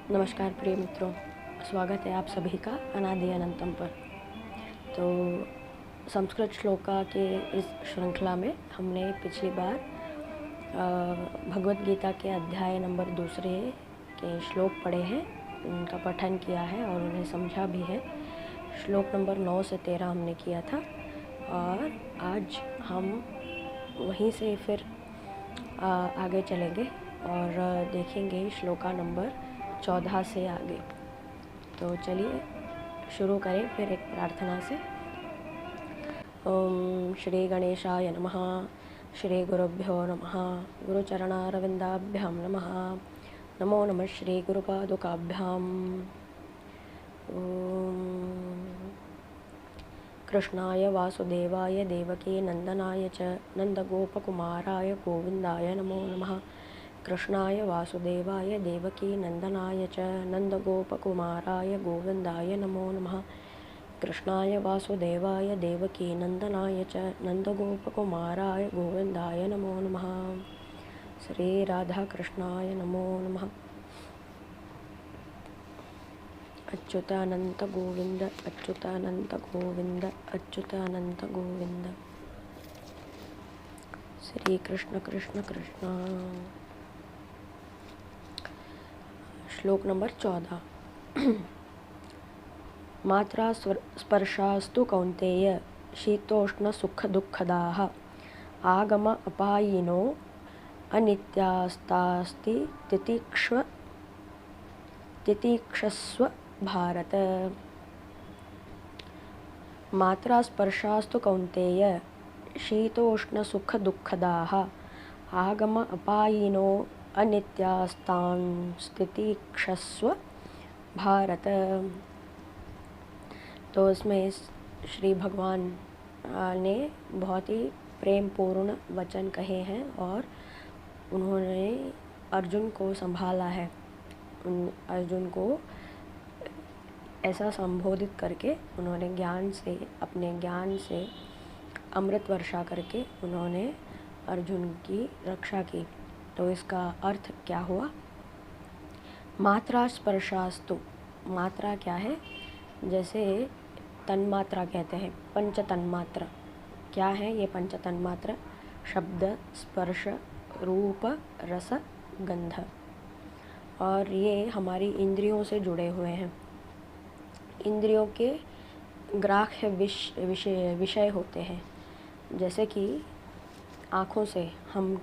नमस्कार प्रिय मित्रों, स्वागत है आप सभी का अनादि अनंतम पर। तो संस्कृत श्लोका के इस श्रृंखला में हमने पिछली बार भगवत गीता के अध्याय नंबर 2 के श्लोक पढ़े हैं, उनका पठन किया है और उन्हें समझा भी है। श्लोक नंबर 9 से 13 हमने किया था और आज हम वहीं से फिर आगे चलेंगे और देखेंगे श्लोका नंबर 14 से आगे। तो चलिए शुरू करें फिर एक प्रार्थना से। ओम श्री गणेशाय नमः। श्री गुरुभ्यो नमः। गुरुचरणारविंदाभ्यां नमः। नमो नमः श्री गुरुपादुकाभ्याम्। कृष्णाय वासुदेवाय देवकी नंदनाय च नंदगोपकुमाराय गोविंदाय नमो नमः। कृष्णाय वासुदेवाय देवकी नंदनाय च नंदगोपकुमाराय गोविंदाय नमो नमः। कृष्णाय वासुदेवाय देवकी नंदनाय च नंदगोपकुमाराय गोविंदाय नमो नमः। श्री राधा कृष्णाय नमो नमः। अच्युतानंत गोविंद अच्युतानंत गोविंद अच्युतानंत गोविंद। श्री कृष्ण कृष्ण कृष्ण। श्लोक नंबर 14। मात्रा स्पर्शास्तु कौन्तेय शीतोष्ण सुख दुःखदाः आगम अपायिनो अनित्यास्तास्ति तितिक्षस्व भारत। मात्रा स्पर्शास्तु कौन्तेय शीतोष्ण सुख दुःखदाः आगम अपायिनो अनित्यास्तां तितिक्षस्व भारत। तो इसमें श्री भगवान ने बहुत ही प्रेम पूर्ण वचन कहे हैं और उन्होंने अर्जुन को संभाला है। अर्जुन को ऐसा संबोधित करके उन्होंने अपने ज्ञान से अमृत वर्षा करके उन्होंने अर्जुन की रक्षा की। तो इसका अर्थ क्या हुआ? मात्रा स्पर्शास्तु। मात्रा क्या है? जैसे तन्मात्रा कहते हैं, पंच तन्मात्रा। क्या है ये पंच तन्मात्रा? शब्द, स्पर्श, रूप, रस, गंध। और ये हमारी इंद्रियों से जुड़े हुए हैं। इंद्रियों के ग्राह्य विषय होते हैं। जैसे कि आँखों से हम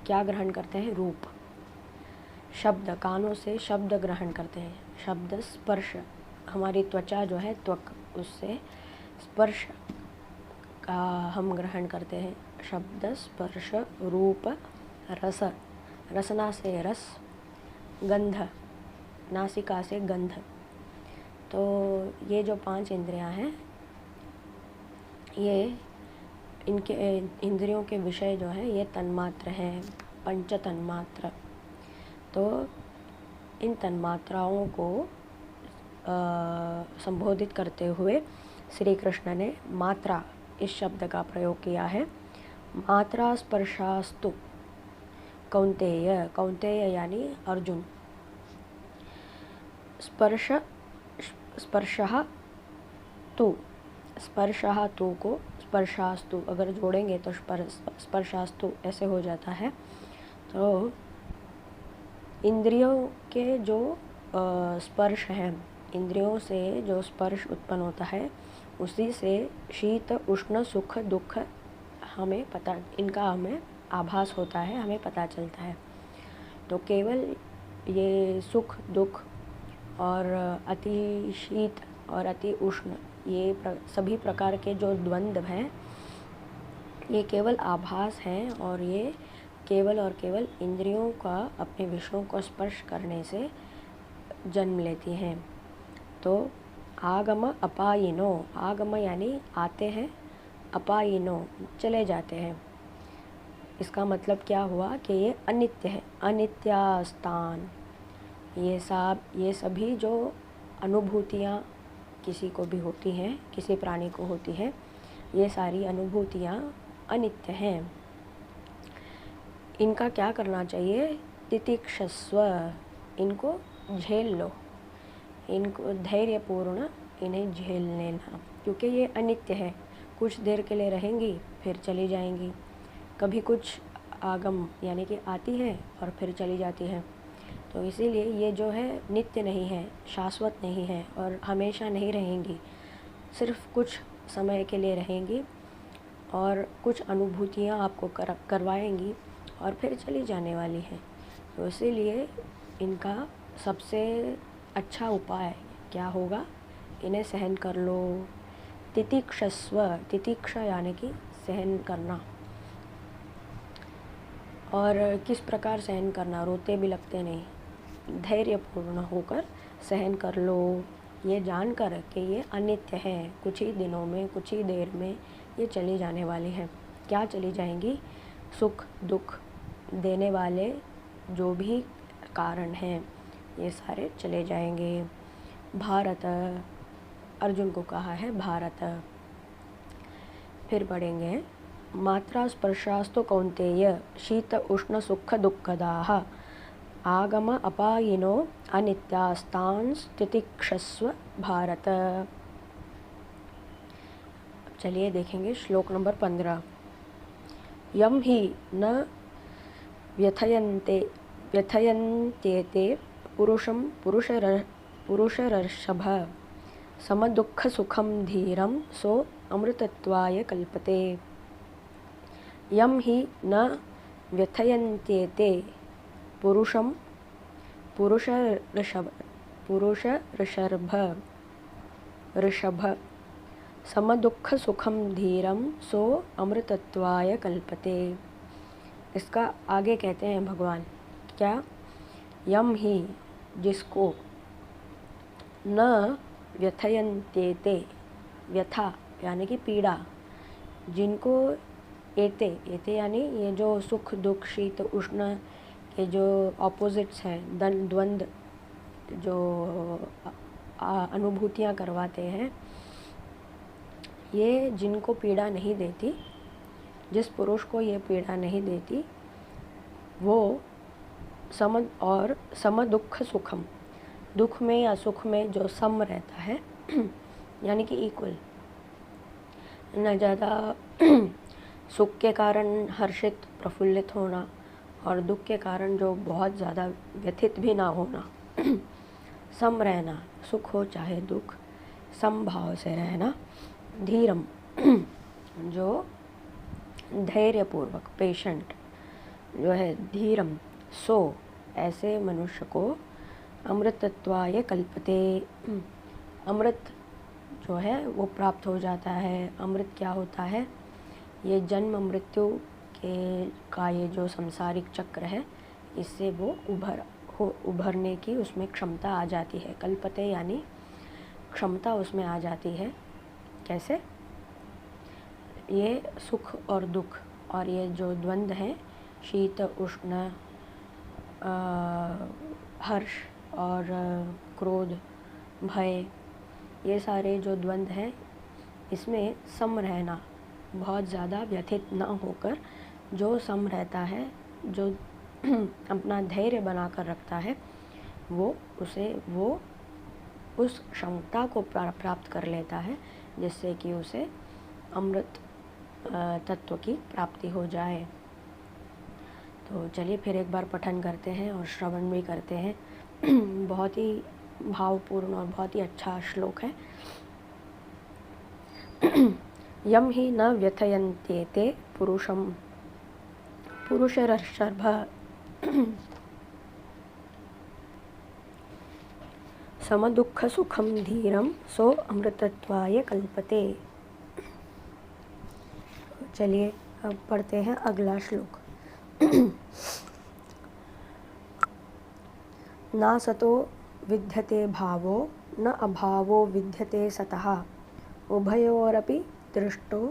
क्या ग्रहण करते हैं? रूप। शब्द, कानों से शब्द ग्रहण करते हैं, शब्द। स्पर्श, हमारी त्वचा जो है त्वक, उससे स्पर्श का हम ग्रहण करते हैं, शब्द, स्पर्श, रूप, रस, रसना से रस, गंध, नासिका से गंध। तो ये जो 5 इंद्रियां हैं, ये इनके इंद्रियों के विषय जो है ये तन्मात्र हैं, पंच तन्मात्र। तो इन तन्मात्राओं को संबोधित करते हुए श्री कृष्ण ने मात्रा इस शब्द का प्रयोग किया है। मात्रा स्पर्शास्तु कौन्तेय। कौन्तेय यानी अर्जुन। स्पर्शः तु। स्पर्शः तु को स्पर्शास्तु अगर जोड़ेंगे तो स्पर्शास्तु ऐसे हो जाता है। तो इंद्रियों के जो स्पर्श हैं, इंद्रियों से जो स्पर्श उत्पन्न होता है, उसी से शीत, उष्ण, सुख, दुख इनका हमें आभास होता है, हमें पता चलता है। तो केवल ये सुख, दुख और अति शीत और अति उष्ण, ये सभी प्रकार के जो द्वंद्व हैं, ये केवल आभास हैं और ये केवल और केवल इंद्रियों का अपने विषयों को स्पर्श करने से जन्म लेती हैं। तो आगम अपायिनो। आगम यानी आते हैं, अपायिनो चले जाते हैं। इसका मतलब क्या हुआ कि ये अनित्य है। अनित्यास्तान, ये सभी जो अनुभूतियाँ किसी को भी होती हैं, किसी प्राणी को होती हैं, ये सारी अनुभूतियाँ अनित्य हैं। इनका क्या करना चाहिए? तितिक्षस्व, इनको झेल लो, इनको धैर्यपूर्ण इन्हें झेल लेना, क्योंकि ये अनित्य है। कुछ देर के लिए रहेंगी फिर चली जाएंगी। कभी कुछ आगम यानी कि आती है और फिर चली जाती है। तो इसीलिए ये जो है नित्य नहीं है, शाश्वत नहीं है और हमेशा नहीं रहेंगी। सिर्फ कुछ समय के लिए रहेंगी और कुछ अनुभूतियाँ आपको करवाएंगी और फिर चली जाने वाली हैं। तो इसीलिए इनका सबसे अच्छा उपाय क्या होगा? इन्हें सहन कर लो। तितिक्षस्व, तितिक्षा यानी कि सहन करना। और किस प्रकार सहन करना? रोते भी लगते नहीं, धैर्यपूर्ण होकर सहन कर लो, ये जानकर कि ये अनित्य है। कुछ ही दिनों में, कुछ ही देर में ये चली जाने वाली हैं। क्या चली जाएंगी? सुख दुख देने वाले जो भी कारण हैं ये सारे चले जाएंगे। भारत, अर्जुन को कहा है भारत। फिर पढ़ेंगे, मात्रा स्पर्शास्तु कौन्तेय शीत उष्ण सुख दुःखदाः आगम अपायिनो अनित्यास्तान् तितिक्षस्व भारत। चलिए देखेंगे श्लोक नंबर 15। यम ही न व्यथयन्त्येते पुरुषं पुरुषरर्षभ समदुःखसुखं धीरं सो अमृतत्वाय कल्पते। यम ही न व्यथयन्त्येते पुरुषं ऋषभ समदुःखसुखं धीरं सो अमृतत्वाय कल्पते। इसका आगे कहते हैं भगवान क्या? यम ही, जिसको, न व्यथयन्त्येते, व्यथा यानी कि पीड़ा, जिनको एते, एते यानी ये जो सुख दुख शीत उष्ण के जो ऑपोजिट्स हैं, द्वंद्व जो अनुभूतियाँ करवाते हैं, ये जिनको पीड़ा नहीं देती, जिस पुरुष को ये पीड़ा नहीं देती, वो सम दुःख सुखम, दुख में या सुख में जो सम रहता है यानी कि इक्वल, न ज़्यादा सुख के कारण हर्षित प्रफुल्लित होना और दुख के कारण जो बहुत ज़्यादा व्यथित भी ना होना, सम रहना, सुख हो चाहे दुख, सम भाव से रहना। धीरम, जो धैर्यपूर्वक, पेशेंट जो है, धीरम, सो ऐसे मनुष्य को अमृतत्वाय कल्पते, अमृत जो है वो प्राप्त हो जाता है। अमृत क्या होता है? ये जन्म मृत्यु का ये जो सांसारिक चक्र है, इससे वो उभरने की उसमें क्षमता आ जाती है। कल्पते यानी क्षमता उसमें आ जाती है। कैसे? ये सुख और दुख और ये जो द्वंद्व हैं, शीत उष्ण, हर्ष और क्रोध, भय, ये सारे जो द्वंद्व हैं, इसमें सम रहना, बहुत ज़्यादा व्यथित ना होकर जो सम रहता है, जो अपना धैर्य बना कर रखता है, वो उस क्षमता को प्राप्त कर लेता है, जिससे कि उसे अमृत तत्व की प्राप्ति हो जाए। तो चलिए फिर एक बार पठन करते हैं और श्रवण भी करते हैं। बहुत ही भावपूर्ण और बहुत ही अच्छा श्लोक है। यम ही न व्यथयन्त्येते पुरुषं पुरुषरर्षभ समदुःखसुखं धीरं सो अमृतत्वाय कल्पते। चलिए अब पढ़ते हैं अगला श्लोक। न सतो विद्यते भावो न अभावो विद्यते सतः उभयोरपि दृष्टो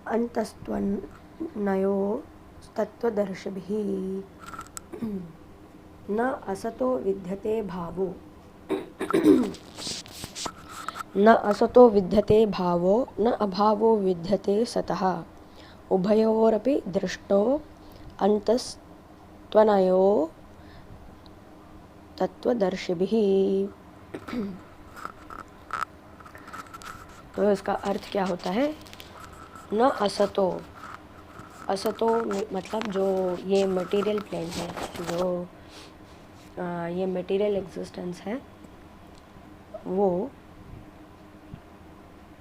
अन्तस्त्वन्नयो तत्त्वदर्शिभिः। न असतो विद्यते भावो न असतो विद्यते भावो न अभावो विद्यते सतः उभयोरपि दृष्टो अन्तस्त्वनयो तत्त्वदर्शिभिः। तो इसका अर्थ क्या होता है? न असतो, असतो मतलब जो ये मटेरियल प्लेन है, जो ये मटेरियल एग्जिस्टेंस है, वो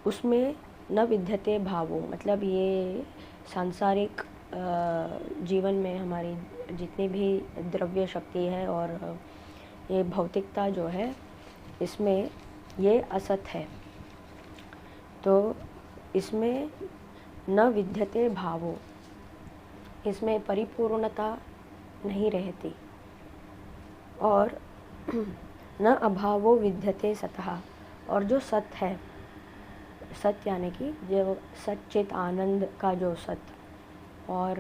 उसमें न विद्यते भावो, मतलब ये सांसारिक जीवन में हमारी जितनी भी द्रव्य शक्ति है और ये भौतिकता जो है, इसमें ये असत है। तो इसमें न विद्यते भावो, इसमें परिपूर्णता नहीं रहती। और न अभावो विद्यते सतः, और जो सत है, सत यानी कि जो सच्चित आनंद का जो सत, और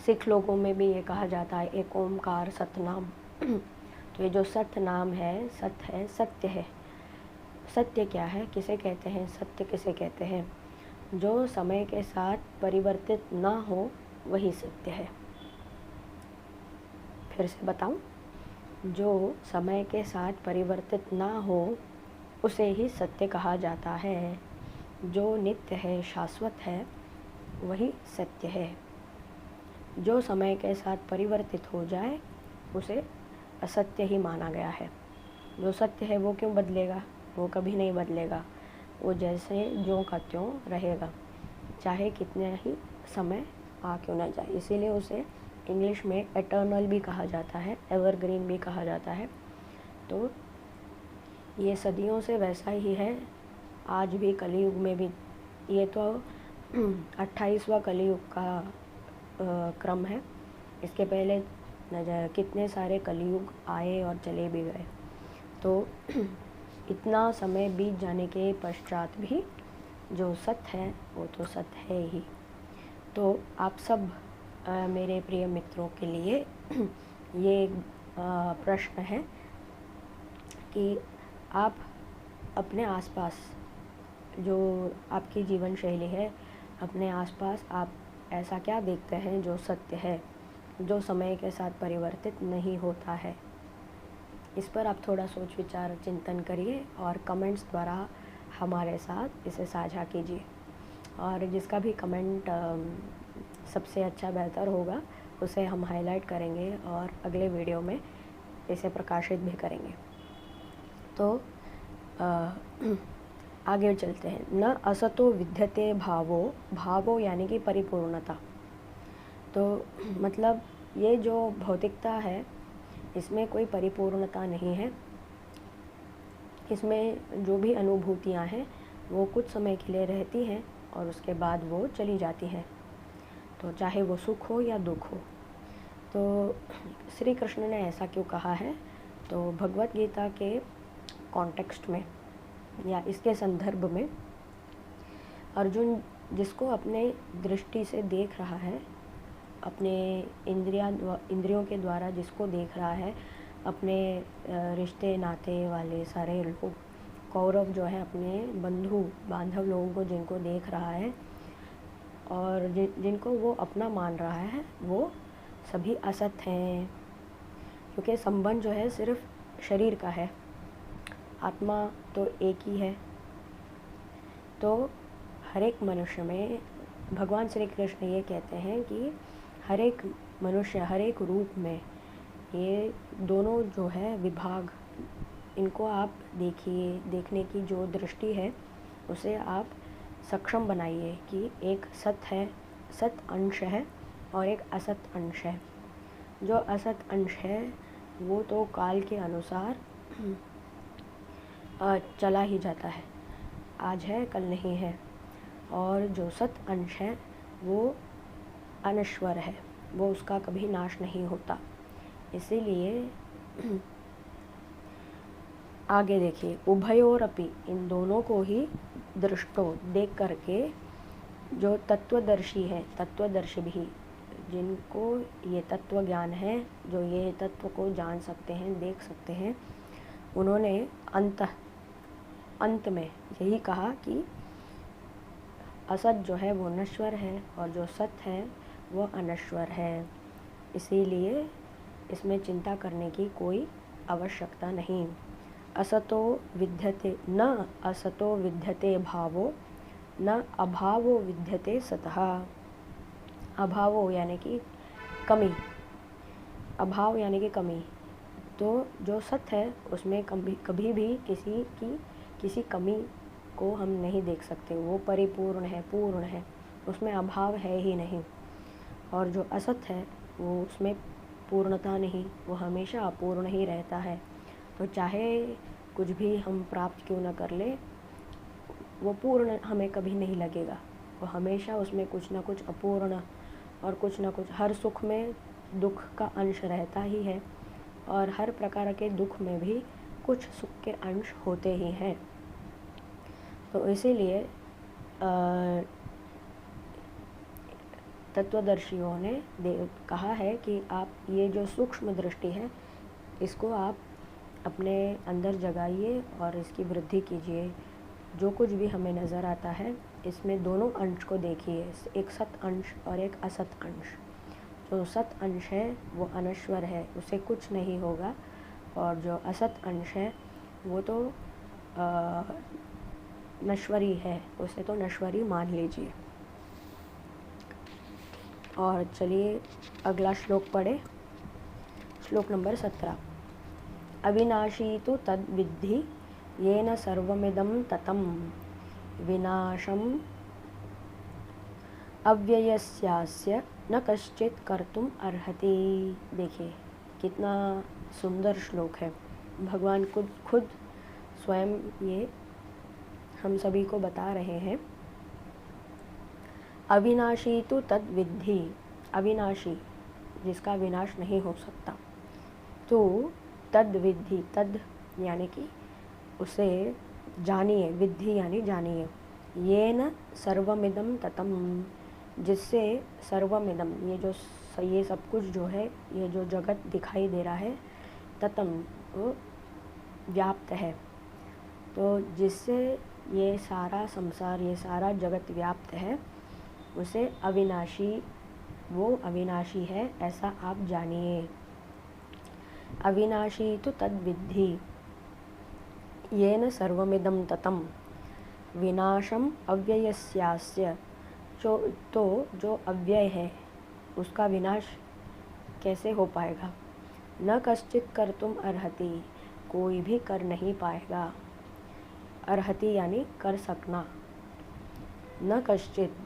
सिख लोगों में भी ये कहा जाता है एक ओमकार सतनाम। तो ये जो सत नाम है, सत है, सत्य है। सत्य क्या है, किसे कहते हैं? सत्य किसे कहते हैं? जो समय के साथ परिवर्तित ना हो, वही सत्य है। फिर से बताऊं, जो समय के साथ परिवर्तित ना हो, उसे ही सत्य कहा जाता है। जो नित्य है, शाश्वत है, वही सत्य है। जो समय के साथ परिवर्तित हो जाए, उसे असत्य ही माना गया है। जो सत्य है वो क्यों बदलेगा? वो कभी नहीं बदलेगा। वो जैसे ज्यों का त्यों रहेगा, चाहे कितने ही समय आ क्यों ना जाए। इसीलिए उसे इंग्लिश में एटर्नल भी कहा जाता है, एवरग्रीन भी कहा जाता है। तो ये सदियों से वैसा ही है, आज भी कलयुग में भी। ये तो 28वां कलयुग का क्रम है। इसके पहले कितने सारे कलयुग आए और चले भी गए। तो इतना समय बीत जाने के पश्चात भी जो सत्य है वो तो सत्य है ही। तो आप सब मेरे प्रिय मित्रों के लिए ये प्रश्न है कि आप अपने आसपास जो आपकी जीवन शैली है, अपने आसपास आप ऐसा क्या देखते हैं जो सत्य है, जो समय के साथ परिवर्तित नहीं होता है? इस पर आप थोड़ा सोच विचार चिंतन करिए और कमेंट्स द्वारा हमारे साथ इसे साझा कीजिए। और जिसका भी कमेंट सबसे अच्छा बेहतर होगा, उसे हम हाईलाइट करेंगे और अगले वीडियो में इसे प्रकाशित भी करेंगे। तो आगे चलते हैं। न असतो विद्यते भावो, भावो यानी कि परिपूर्णता। तो मतलब ये जो भौतिकता है, इसमें कोई परिपूर्णता नहीं है। इसमें जो भी अनुभूतियाँ हैं वो कुछ समय के लिए रहती हैं और उसके बाद वो चली जाती हैं। तो चाहे वो सुख हो या दुख हो। तो श्री कृष्ण ने ऐसा क्यों कहा है? तो भगवत गीता के कॉन्टेक्स्ट में या इसके संदर्भ में, अर्जुन जिसको अपने दृष्टि से देख रहा है, अपने इंद्रियों के द्वारा जिसको देख रहा है, अपने रिश्ते नाते वाले सारे लोग, कौरव जो है अपने बंधु बांधव लोगों को जिनको देख रहा है और जिनको वो अपना मान रहा है, वो सभी असत हैं। क्योंकि संबंध जो है सिर्फ शरीर का है, आत्मा तो एक ही है। तो हर एक मनुष्य में भगवान श्री कृष्ण ये कहते हैं कि हर एक मनुष्य, हर एक रूप में ये दोनों जो है विभाग, इनको आप देखिए। देखने की जो दृष्टि है उसे आप सक्षम बनाइए कि एक सत है, सत अंश है और एक असत अंश है। जो असत अंश है वो तो काल के अनुसार चला ही जाता है, आज है कल नहीं है। और जो सत अंश है वो अनश्वर है, वो उसका कभी नाश नहीं होता। इसीलिए आगे देखिए, उभयोरपि, इन दोनों को ही दृष्टो, देख करके, जो तत्वदर्शी है, तत्वदर्शी भी, जिनको ये तत्व ज्ञान है, जो ये तत्व को जान सकते हैं, देख सकते हैं, उन्होंने अंत में यही कहा कि असत जो है वो नश्वर है और जो सत है वो अनश्वर है। इसीलिए इसमें चिंता करने की कोई आवश्यकता नहीं। असतो विद्यते न असतो विद्यते भावो न अभावो विद्यते सतः। अभावो यानी कि कमी, अभाव यानी कि कमी। तो जो सत्य है उसमें कभी भी किसी कमी को हम नहीं देख सकते। वो परिपूर्ण है, पूर्ण है, उसमें अभाव है ही नहीं। और जो असत्य है वो उसमें पूर्णता नहीं, वो हमेशा अपूर्ण ही रहता है। तो चाहे कुछ भी हम प्राप्त क्यों न कर ले, वो पूर्ण हमें कभी नहीं लगेगा। वो हमेशा उसमें कुछ ना कुछ अपूर्ण और कुछ ना कुछ, हर सुख में दुख का अंश रहता ही है और हर प्रकार के दुख में भी कुछ सुख के अंश होते ही हैं। तो इसीलिए तत्वदर्शियों ने कहा है कि आप ये जो सूक्ष्म दृष्टि है इसको आप अपने अंदर जगाइए और इसकी वृद्धि कीजिए। जो कुछ भी हमें नज़र आता है इसमें दोनों अंश को देखिए, एक सत अंश और एक असत अंश। जो सत अंश है वो अनश्वर है, उसे कुछ नहीं होगा, और जो असत अंश है वो तो नश्वरी है, उसे तो नश्वरी मान लीजिए। और चलिए अगला श्लोक पढ़े। श्लोक नंबर 17। अविनाशी तो तद विद्धि येन सर्वमिदं ततं विनाशम अव्ययस्यास्य न कश्चित कर्तुम अर्हति। देखिए कितना सुंदर श्लोक है। भगवान खुद स्वयं ये हम सभी को बता रहे हैं। अविनाशी तो तद विद्धि, अविनाशी जिसका विनाश नहीं हो सकता, तो तद विद्धि, तद यानी कि उसे जानिए, विद्धि यानी जानिए। येन सर्वमिदं ततं, जिससे सर्वमिदं, ये सब कुछ जो है, ये जो जगत दिखाई दे रहा है, ततं वो व्याप्त है। तो जिससे ये सारा संसार, ये सारा जगत व्याप्त है, उसे अविनाशी, वो अविनाशी है ऐसा आप जानिए। अविनाशी तो तद विद्धि येन सर्वमिदं ततं विनाशम अव्ययस्यास्य। जो अव्यय है उसका विनाश कैसे हो पाएगा? न कश्चित कर्तुम अर्हति, कोई भी कर नहीं पाएगा। अर्हति यानी कर सकना। न कश्चित,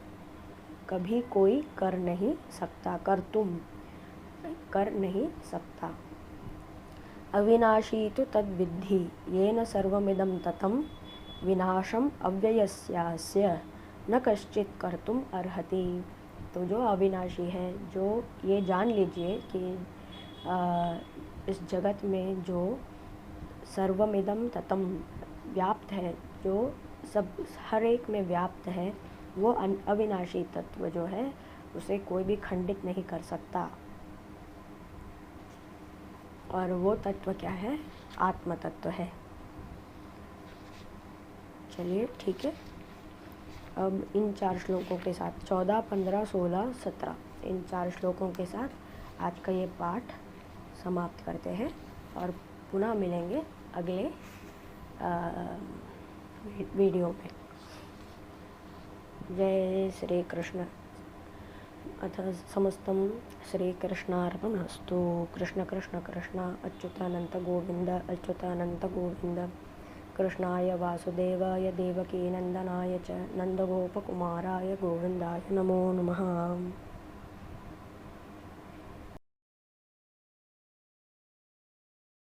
कभी कोई कर नहीं सकता, कर्तुम कर नहीं सकता। अविनाशी तो तद विद्धि येन सर्वमिदं ततं विनाशम अव्ययस्यास्य न कश्चित कर्तुम अर्हति। तो जो अविनाशी है, जो ये जान लीजिए कि इस जगत में जो सर्वमिदं ततं व्याप्त है, जो सब हर एक में व्याप्त है, वो अविनाशी तत्व जो है उसे कोई भी खंडित नहीं कर सकता। और वो तत्व क्या है? आत्म तत्व है। चलिए ठीक है। अब इन 4 श्लोकों के साथ 14, 15, 16, 17 इन 4 श्लोकों के साथ आज का ये पाठ समाप्त करते हैं और पुनः मिलेंगे अगले वीडियो में। जय श्री कृष्ण। अथ समस्तं श्रीकृष्णार्पणमस्तु। कृष्ण कृष्ण कृष्ण अच्युतानंत गोविंद, अच्युतानंत गोविंद। कृष्णाय वासुदेवाय देवकीनंदनाय च नंदगोपकुमाराय गोविंदाय नमो नमः।